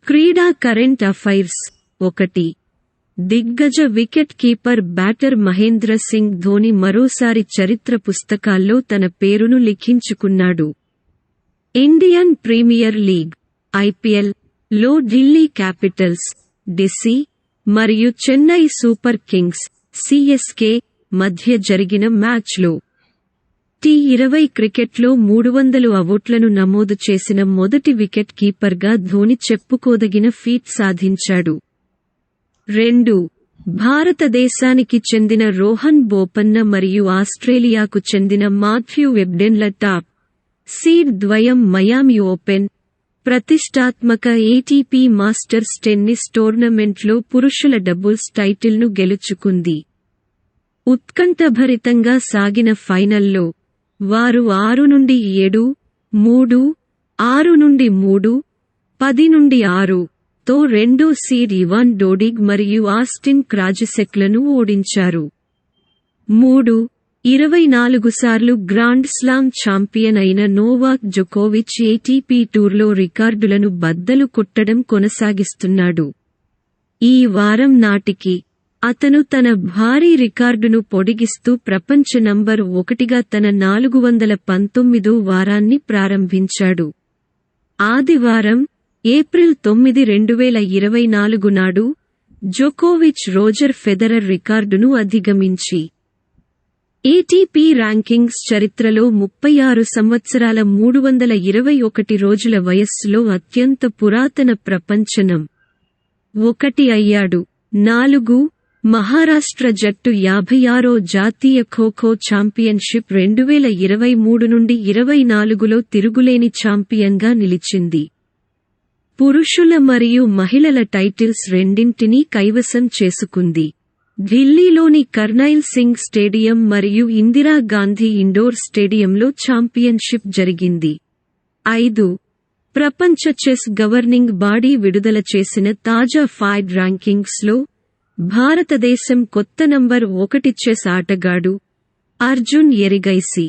క్రీడా current affairs 1. దిగ్గజ wicket keeper batter Mahendra Singh Dhoni మరోసారి చరిత్ర పుస్తకాల్లో తన పేరును లిఖించుకున్నాడు. ఇండియన్ ప్రీమియర్ లీగ్ (ఐపీఎల్) లో ఢిల్లీ క్యాపిటల్స్ (డిసి) మరియు చెన్నై సూపర్ కింగ్స్ (సిఎస్కే) మధ్య జరిగిన మ్యాచ్లో టీ20 క్రికెట్లో 300 అవుట్లను నమోదు చేసిన మొదటి వికెట్ కీపర్గా ధోని చెప్పుకోదగిన ఫీట్ సాధించాడు. 2. భారతదేశానికి చెందిన రోహన్ బోపన్న మరియు ఆస్ట్రేలియాకు చెందిన మాథ్యూ వెబ్డెన్ల టాప్ సీడ్ ద్వయం మయామి ఓపెన్ ప్రతిష్టాత్మక ఏటీపీ మాస్టర్స్ టెన్నిస్ టోర్నమెంట్లో పురుషుల డబుల్స్ టైటిల్ను గెలుచుకుంది. ఉత్కంఠభరితంగా సాగిన ఫైనల్లో వారు 6-7, 3, 6-3, 10-6 తో రెండో సీడ్ ఇవాన్ డోడిగ్ మరియు ఆస్టిన్ క్రాజిసెక్లను ఓడించారు. 3. 24 సార్లు గ్రాండ్ స్లామ్ ఛాంపియన్ అయిన నోవాక్ జోకోవిచ్ ఏటీపీ టూర్లో రికార్డులను బద్దలు కొట్టడం కొనసాగిస్తున్నాడు. ఈ వారం నాటికి అతను తన భారీ రికార్డును పొడిగిస్తూ ప్రపంచ నంబర్ 1గా తన 419వ వారాన్ని ప్రారంభించాడు. ఆదివారం, ఏప్రిల్ 9, 2024 నాడు జోకోవిచ్ రోజర్ ఫెదరర్ రికార్డును అధిగమించి ఏటీపీ ర్యాంకింగ్స్ చరిత్రలో 36 సంవత్సరాల 321 రోజుల వయస్సులో అత్యంత పురాతన ప్రపంచ నం. 1 అయ్యాడు. 4. మహారాష్ట్ర జట్టు 56వ జాతీయ ఖోఖో ఛాంపియన్షిప్ 2023 నుండి 24లో తిరుగులేని ఛాంపియన్గా నిలిచింది. పురుషుల మరియు మహిళల టైటిల్స్ రెండింటినీ కైవసం చేసుకుంది. ఢిల్లీలోని కర్నైల్ సింగ్ స్టేడియం మరియు ఇందిరా గాంధీ ఇండోర్ స్టేడియంలో ఛాంపియన్షిప్ జరిగింది. 5. ప్రపంచ చెస్ గవర్నింగ్ బాడీ విడుదల చేసిన తాజా ఫైడ్ ర్యాంకింగ్స్లో భారతదేశం కొత్త నంబర్ 1 చెస్ ఆటగాడు అర్జున్ ఎరిగైసి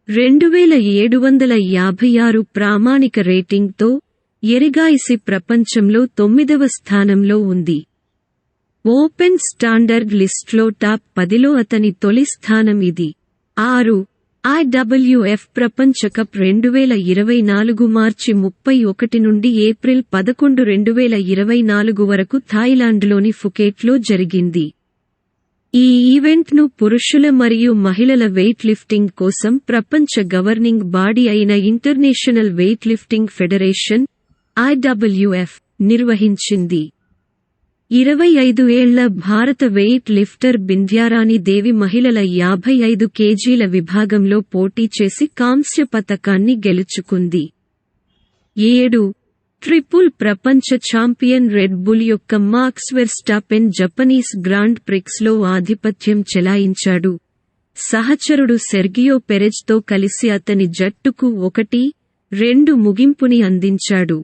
2756 ప్రామాణిక రేటింగ్తో ఎరిగాయిసి ప్రపంచంలో 9వ స్థానంలో ఉంది. ఓపెన్ స్టాండర్డ్ లిస్ట్లో టాప్ 10లో అతని తొలి స్థానం ఇది. 6. ఐడబ్ల్యూఎఫ్ ప్రపంచ కప్ 2024 మార్చి 31 నుండి ఏప్రిల్ 11, 2024 వరకు థాయిలాండ్లోని ఫుకెట్లో జరిగింది. ఈ ఈవెంట్ను పురుషుల మరియు మహిళల వెయిట్ లిఫ్టింగ్ కోసం ప్రపంచ గవర్నింగ్ బాడీ అయిన international weight lifting federation (IWF) నిర్వహించింది. 25 ఏళ్ల భారత వెయిట్ లిఫ్టర్ బింధ్యారాణి దేవి మహిళల 55 కేజీల విభాగంలో పోటీ చేసి కాంస్య పతకాన్ని గెలుచుకుంది. 7. ట్రిపుల్ ప్రపంచ ఛాంపియన్ రెడ్ బుల్ యొక్క మాక్స్ వెర్స్టాపెన్ జపనీస్ గ్రాండ్ ప్రిక్స్లో ఆధిపత్యం చెలాయించాడు. సహచరుడు సెర్గియో పెరెజ్తో కలిసి అతని జట్టుకు 1-2 ముగింపుని అందించాడు.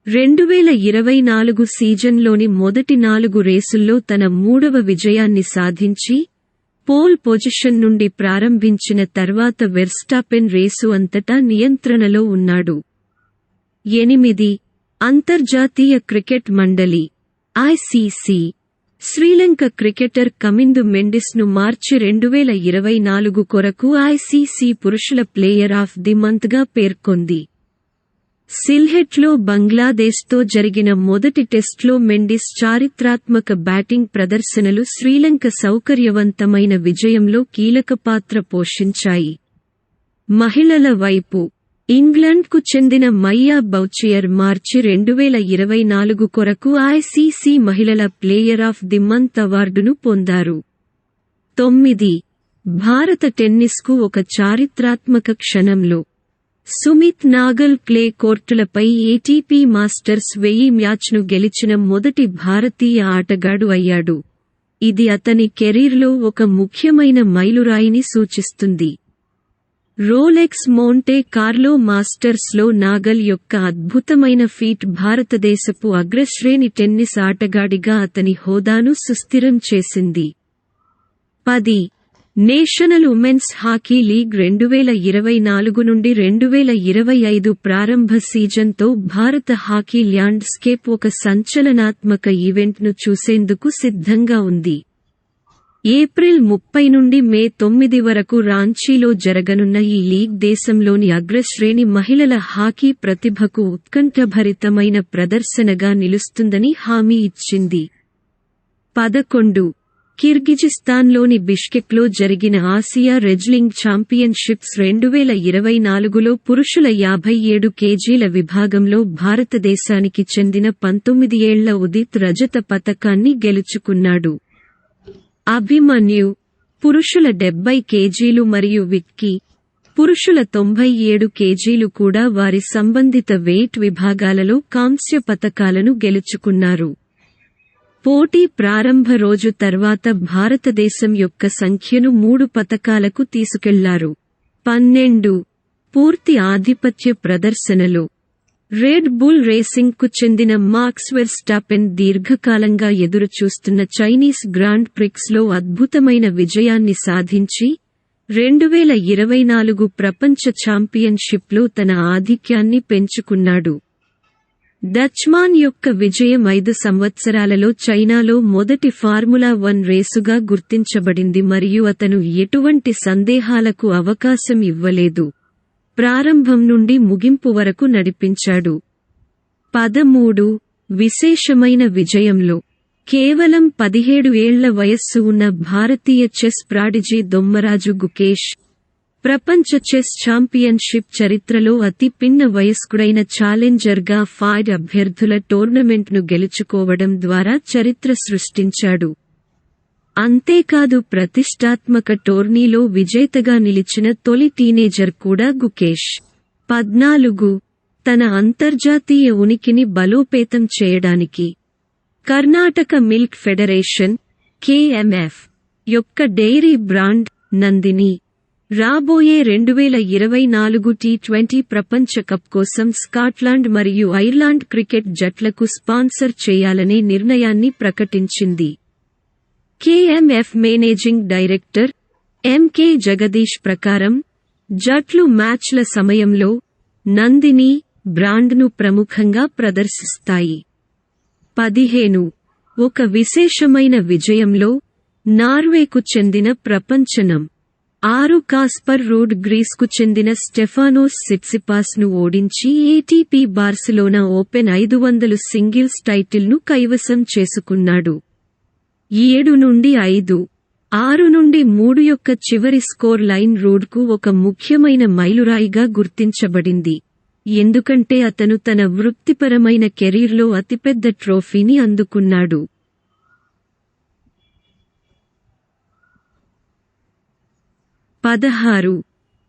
2024 సీజన్లోని మొదటి 4 రేసుల్లో తన 3వ విజయాన్ని సాధించి పోల్ పొజిషన్ నుండి ప్రారంభించిన తర్వాత వెర్స్టాపెన్ రేసు అంతటా నియంత్రణలో ఉన్నాడు. 8. అంతర్జాతీయ క్రికెట్ మండలి (ఐసీసీ) శ్రీలంక క్రికెటర్ కమిందు మెండిస్ను మార్చి 2024 కొరకు ఐసీసీ పురుషుల ప్లేయర్ ఆఫ్ ది మంత్గా పేర్కొంది. సిల్హెట్లో బంగ్లాదేశ్తో జరిగిన మొదటి టెస్ట్లో మెండిస్ చారిత్రాత్మక బ్యాటింగ్ ప్రదర్శనలు శ్రీలంక సౌకర్యవంతమైన విజయంలో కీలక పాత్ర పోషించాయి. మహిళల వైపు ఇంగ్లండ్కు చెందిన మైయా బౌచియర్ మార్చి 2024 కొరకు ఐసీసీ మహిళల ప్లేయర్ ఆఫ్ ది మంత్ అవార్డును పొందారు. 9. భారత టెన్నిస్కు ఒక చారిత్రాత్మక క్షణంలో సుమిత్ నాగల్ క్లే కోర్టులపై ఏటీపీ మాస్టర్స్ 1000 మ్యాచ్ను గెలిచిన మొదటి భారతీయ ఆటగాడు అయ్యాడు. ఇది అతని కెరీర్లో ఒక ముఖ్యమైన మైలురాయిని సూచిస్తుంది. రోలెక్స్ మోంటే కార్లో మాస్టర్స్లో నాగల్ యొక్క అద్భుతమైన ఫీట్ భారతదేశపు అగ్రశ్రేణి టెన్నిస్ ఆటగాడిగా అతని హోదాను సుస్థిరం చేసింది. 10. నేషనల్ ఉమెన్స్ హాకీ లీగ్ 2024 నుండి 2025 ప్రారంభ సీజన్తో భారత హాకీ ల్యాండ్స్కేప్ ఒక సంచలనాత్మక ఈవెంట్ను చూసేందుకు సిద్ధంగా ఉంది. ఏప్రిల్ 30 నుండి మే 9 వరకు రాంచీలో జరగనున్న ఈ లీగ్ దేశంలోని అగ్రశ్రేణి మహిళల హాకీ ప్రతిభకు ఉత్కంఠభరితమైన ప్రదర్శనగా నిలుస్తుందని హామీ ఇచ్చింది. 11 కిర్గిజిస్తాన్లోని బిష్కెక్లో జరిగిన ఆసియా రెజ్లింగ్ ఛాంపియన్షిప్స్ 2024లో పురుషుల 57 కేజీల విభాగంలో భారతదేశానికి చెందిన 19 ఏళ్ల ఉదిత్ రజత పతకాన్ని గెలుచుకున్నాడు. అభిమన్యు పురుషుల 70 కేజీలు మరియు విక్కీ పురుషుల 97 కేజీలు కూడా వారి సంబంధిత వెయిట్ విభాగాలలో కాంస్య పతకాలను గెలుచుకున్నారు. పోటీ ప్రారంభ రోజు తర్వాత భారతదేశం యొక్క సంఖ్యను 3 పతకాలకు తీసుకెళ్లారు. 12 పూర్తి ఆధిపత్య ప్రదర్శనలో రెడ్ బుల్ రేసింగ్ కు చెందిన మాక్స్ వెర్స్టాపెన్ దీర్ఘకాలంగా ఎదురుచూస్తున్న చైనీస్ గ్రాండ్ ప్రిక్స్ లో అద్భుతమైన విజయాన్ని సాధించి 2024 ప్రపంచ ఛాంపియన్షిప్లో తన ఆధిక్యాన్ని పెంచుకున్నాడు. డచ్మాన్ యొక్క విజయం 5 సంవత్సరాలలో చైనాలో మొదటి ఫార్ములా 1 రేసుగా గుర్తించబడింది మరియు అతను ఎటువంటి సందేహాలకు అవకాశం ఇవ్వలేదు. ప్రారంభం నుండి ముగింపు వరకు నడిపించాడు. 13 విశేషమైన విజయంలో కేవలం 17 ఏళ్ల వయస్సు ఉన్న భారతీయ చెస్ ప్రాడిజీ దొమ్మరాజు గుకేష్ ప్రపంచ చెస్ ఛాంపియన్షిప్ చరిత్రలో అతి పిన్న వయస్కుడైన ఛాలెంజర్గా 5 అభ్యర్థుల టోర్నమెంట్ను గెలుచుకోవడం ద్వారా చరిత్ర సృష్టించాడు. అంతేకాదు ప్రతిష్టాత్మక టోర్నీలో విజేతగా నిలిచిన తొలి టీనేజర్ కూడా గుకేష్. 14 తన అంతర్జాతీయ ఉనికిని బలోపేతం చేయడానికి కర్ణాటక మిల్క్ ఫెడరేషన్ (KMF) యొక్క డెయిరీ బ్రాండ్ నందిని రాబోయే 2024 T20 ప్రపంచ కప్ కోసం స్కాట్లాండ్ మరియు ఐర్లాండ్ క్రికెట్ జట్లకు స్పాన్సర్ చేయాలనే నిర్ణయాన్ని ప్రకటించింది. KMF managing director MK Jagadish ప్రకారం జట్లు మ్యాచ్ల సమయంలో నందిని బ్రాండ్ను ప్రముఖంగా ప్రదర్శిస్తాయి. 15 ఒక విశేషమైన విజయంలో నార్వేకు చెందిన ప్రపంచనం 6 కాస్పర్ రూడ్ గ్రీస్కు చెందిన స్టెఫానోస్ సిట్సిపాస్ను ఓడించి ATP బార్సిలోనా ఓపెన్ 500 సింగిల్స్ టైటిల్ను కైవసం చేసుకున్నాడు. 7 నుండి 5, 6 నుండి 3 యొక్క చివరి స్కోర్ లైన్ రూడ్కు ఒక ముఖ్యమైన మైలురాయిగా గుర్తించబడింది, ఎందుకంటే అతను తన వృత్తిపరమైన కెరీర్లో అతిపెద్ద ట్రోఫీని అందుకున్నాడు. 16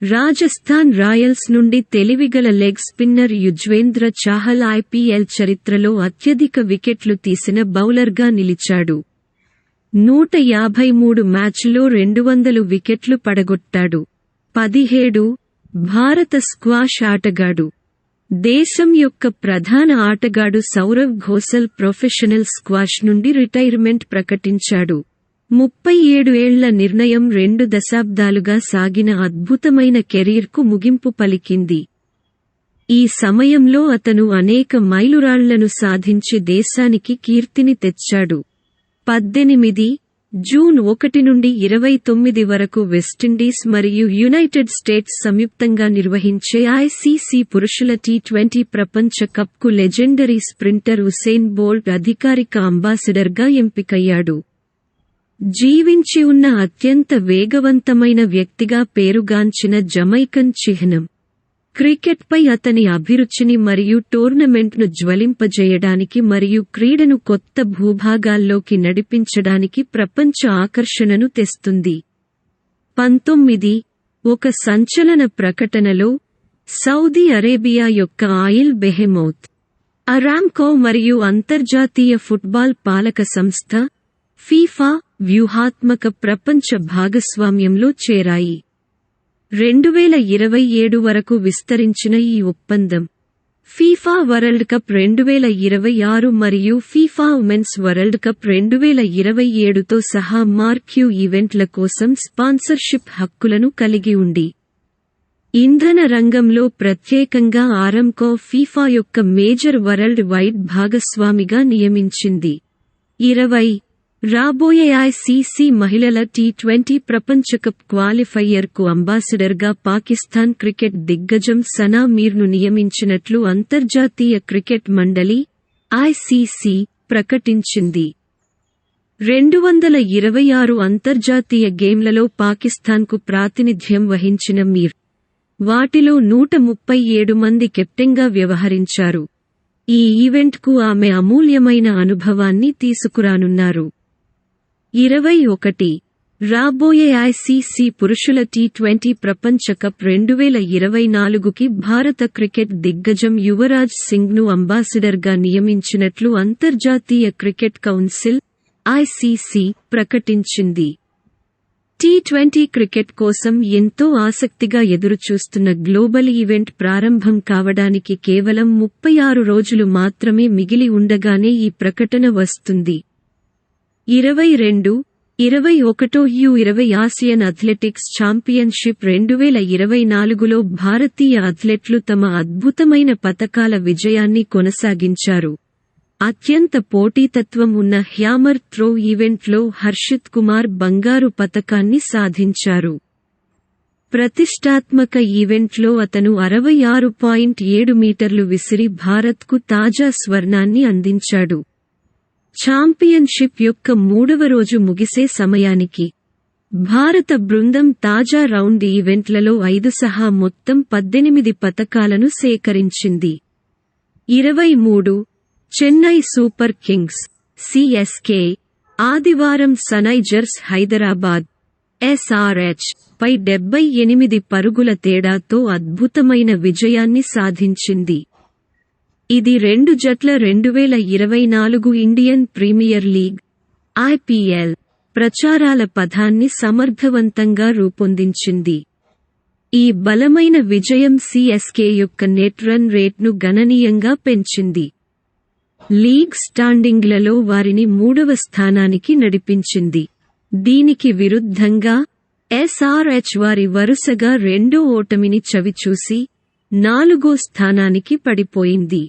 రాజస్థాన్ రాయల్స్ నుండి తెలివిగల leg spinner Yuzvendra Chahal IPL చరిత్రలో అత్యధిక వికెట్లు తీసిన బౌలర్గా నిలిచాడు. 153 మ్యాచ్ల్లో 200 వికెట్లు పడగొట్టాడు. 17 భారత స్క్వాష్ ఆటగాడు. దేశం యొక్క ప్రధాన ఆటగాడు సౌరవ్ ఘోసల్ ప్రొఫెషనల్ స్క్వాష్ నుండి రిటైర్మెంట్ ప్రకటించాడు. 37 ఏళ్ల నిర్ణయం 2 దశాబ్దాలుగా సాగిన అద్భుతమైన కెరీర్కు ముగింపు పలికింది. ఈ సమయంలో అతను అనేక మైలురాళ్లను సాధించి దేశానికి కీర్తిని తెచ్చాడు. 18 జూన్ 1 నుండి 29 వరకు వెస్టిండీస్ మరియు యునైటెడ్ స్టేట్స్ సంయుక్తంగా నిర్వహించే ICC పురుషుల T20 ప్రపంచ కప్కు లెజెండరీ స్ప్రింటర్ ఉసేన్ బోల్ట్ అధికారిక అంబాసిడర్గా ఎంపికయ్యాడు. జీవించి ఉన్న అత్యంత వేగవంతమైన వ్యక్తిగా పేరుగాంచిన జమైకన్ చిహ్నం. క్రికెట్పై అతని అభిరుచిని మరియు టోర్నమెంట్ను జ్వలింపజేయడానికి మరియు క్రీడను కొత్త భూభాగాల్లోకి నడిపించడానికి ప్రపంచ ఆకర్షణను తెస్తుంది. 19 ఒక సంచలన ప్రకటనలో సౌదీ అరేబియా యొక్క ఆయిల్ బెహెమోత్ అరామ్కో మరియు అంతర్జాతీయ ఫుట్బాల్ పాలక సంస్థ ఫీఫా వ్యూహాత్మక ప్రపంచ భాగస్వామ్యంలో చేరాయి. 2027 వరకు విస్తరించిన ఈ ఒప్పందం ఫీఫా వరల్డ్ కప్ 2026 మరియు ఫీఫా ఉమెన్స్ వరల్డ్ కప్ 2027తో సహా మార్క్యూ ఈవెంట్ల కోసం స్పాన్సర్షిప్ హక్కులను కలిగి ఉంది. ఇంధన రంగంలో ప్రత్యేకంగా ఆరంకో ఫీఫా యొక్క మేజర్ వరల్డ్ వైడ్ భాగస్వామిగా నియమించింది. 20 రాబోయే ఐసీసీ మహిళల టీ20 ప్రపంచకప్ క్వాలిఫైయర్కు అంబాసిడర్గా పాకిస్తాన్ క్రికెట్ దిగ్గజం సనా మీర్ను నియమించినట్లు అంతర్జాతీయ క్రికెట్ మండలి ఐసీసీ ప్రకటించింది. 226 అంతర్జాతీయ గేమ్లలో పాకిస్తాన్కు ప్రాతినిధ్యం వహించిన మీర్, వాటిలో 137 మంది కెప్టెన్గా వ్యవహరించారు. ఈ ఈవెంట్కు ఆమె అమూల్యమైన అనుభవాన్ని తీసుకురానున్నారు. 21 రాబోయే ఐసీసీ పురుషుల టీ20 ప్రపంచ కప్ 2024కి భారత క్రికెట్ దిగ్గజం యువరాజ్ సింగ్ను అంబాసిడర్గా నియమించినట్లు అంతర్జాతీయ క్రికెట్ కౌన్సిల్ ఐసీసీ ప్రకటించింది. టీ20 క్రికెట్ కోసం ఎంతో ఆసక్తిగా ఎదురుచూస్తున్న గ్లోబల్ ఈవెంట్ ప్రారంభం కావడానికి కేవలం 36 రోజులు మాత్రమే మిగిలి ఉండగానే ఈ ప్రకటన వస్తుంది. 22, 21 U20 ఆసియన్ అథ్లెటిక్స్ ఛాంపియన్షిప్ 2024లో భారతీయ అథ్లెట్లు తమ అద్భుతమైన పతకాల విజయాన్ని కొనసాగించారు. అత్యంత పోటీతత్వం ఉన్న హ్యామర్ త్రో ఈవెంట్లో హర్షిత్ కుమార్ బంగారు పతకాన్ని సాధించారు. ప్రతిష్టాత్మక ఈవెంట్లో అతను 66.7 మీటర్లు విసిరి భారత్కు తాజా స్వర్ణాన్ని అందించాడు. ఛాంపియన్షిప్ యొక్క 3వ రోజు ముగిసే సమయానికి భారత బృందం తాజా రౌండ్ ఈవెంట్లలో 5 సహా మొత్తం 18 పతకాలను సేకరించింది. 23 చెన్నై సూపర్ కింగ్స్ (CSK) ఆదివారం సన్రైజర్స్ హైదరాబాద్ (SRH) పై 78 పరుగుల తేడాతో అద్భుతమైన విజయాన్ని సాధించింది. ఇది రెండు జట్ల 2024 ఇండియన్ ప్రీమియర్ లీగ్ (IPL) ప్రచారాల పథాన్ని సమర్థవంతంగా రూపొందించింది. ఈ బలమైన విజయం CSK యొక్క నెట్ రన్ రేట్ను గణనీయంగా పెంచింది. లీగ్ స్టాండింగ్లలో వారిని 3వ స్థానానికి నడిపించింది. దీనికి విరుద్ధంగా SRH వారి వరుసగా రెండో ఓటమిని చవిచూసి 4వ స్థానానికి పడిపోయింది.